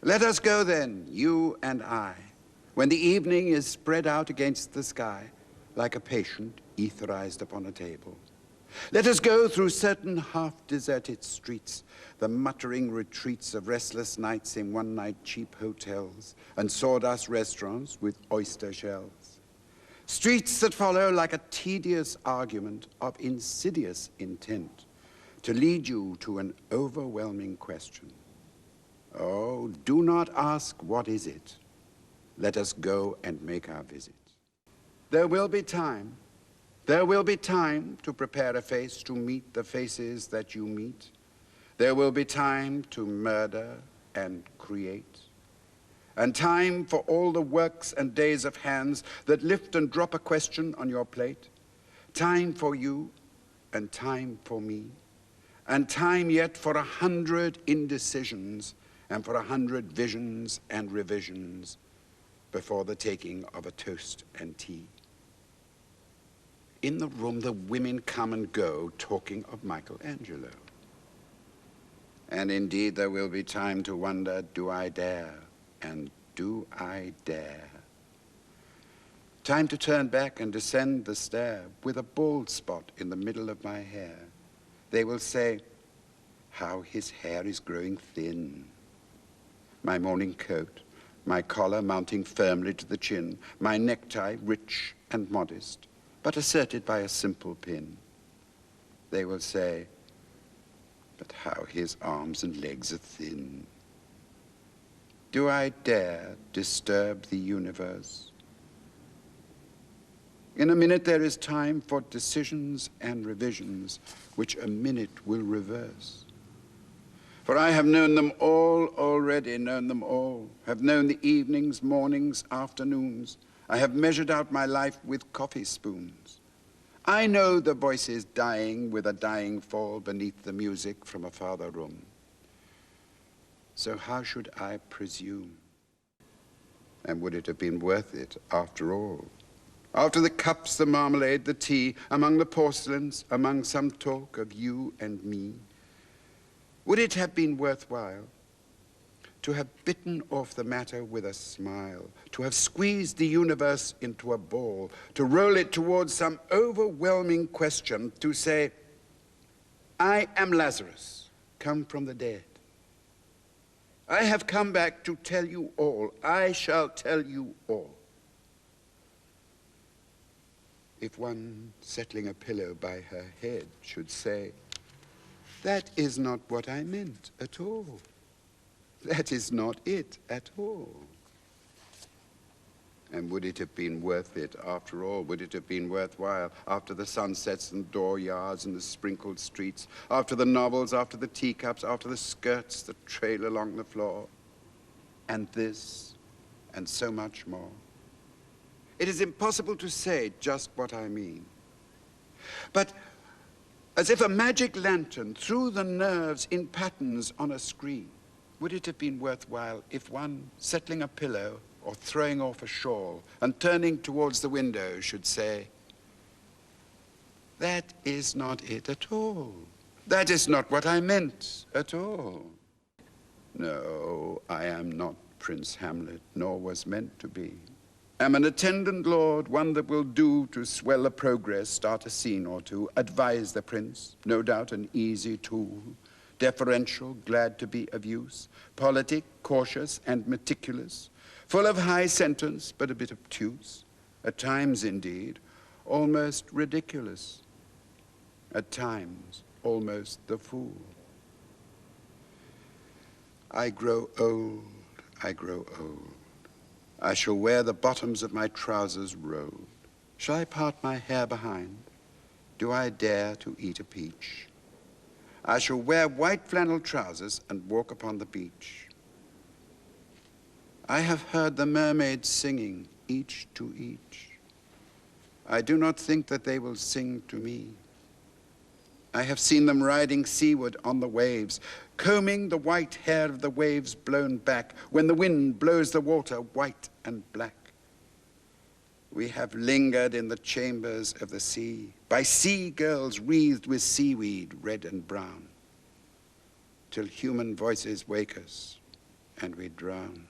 Let us go then, you and I, when the evening is spread out against the sky, like a patient etherized upon a table. Let us go through certain half-deserted streets, the muttering retreats of restless nights in one-night cheap hotels and sawdust restaurants with oyster shells. Streets that follow like a tedious argument of insidious intent to lead you to an overwhelming question. Oh, do not ask what is it. Let us go and make our visit. There will be time. There will be time to prepare a face to meet the faces that you meet. There will be time to murder and create. And time for all the works and days of hands that lift and drop a question on your plate. Time for you and time for me. And time yet for 100 indecisions and for 100 visions and revisions before the taking of a toast and tea. In the room, the women come and go, talking of Michelangelo. And indeed, there will be time to wonder, do I dare? And do I dare? Time to turn back and descend the stair with a bald spot in the middle of my hair. They will say, how his hair is growing thin. My morning coat, my collar mounting firmly to the chin, my necktie rich and modest, but asserted by a simple pin. They will say, but how his arms and legs are thin. Do I dare disturb the universe? In a minute there is time for decisions and revisions, which a minute will reverse. For I have known them all already, known them all, have known the evenings, mornings, afternoons. I have measured out my life with coffee spoons. I know the voices dying with a dying fall beneath the music from a farther room. So how should I presume? And would it have been worth it after all? After the cups, the marmalade, the tea, among the porcelains, among some talk of you and me, would it have been worthwhile to have bitten off the matter with a smile, to have squeezed the universe into a ball, to roll it towards some overwhelming question, to say, I am Lazarus, come from the dead. I have come back to tell you all. I shall tell you all. If one settling a pillow by her head should say, that is not what I meant at all. That is not it at all. And would it have been worth it after all? Would it have been worthwhile after the sunsets and dooryards and the sprinkled streets, after the novels, after the teacups, after the skirts that trail along the floor? And this, and so much more. It is impossible to say just what I mean. But as if a magic lantern threw the nerves in patterns on a screen, would it have been worthwhile if one, settling a pillow or throwing off a shawl and turning towards the window should say, that is not it at all. That is not what I meant at all. No, I am not Prince Hamlet, nor was meant to be. Am an attendant lord, one that will do to swell the progress, start a scene or two, advise the prince, no doubt an easy tool, deferential, glad to be of use, politic, cautious, and meticulous, full of high sentence, but a bit obtuse, at times, indeed, almost ridiculous, at times, almost the fool. I grow old, I grow old. I shall wear the bottoms of my trousers rolled. Shall I part my hair behind? Do I dare to eat a peach? I shall wear white flannel trousers and walk upon the beach. I have heard the mermaids singing, each to each. I do not think that they will sing to me. I have seen them riding seaward on the waves, combing the white hair of the waves blown back when the wind blows the water white and black. We have lingered in the chambers of the sea, by sea girls wreathed with seaweed, red and brown, till human voices wake us, and we drown.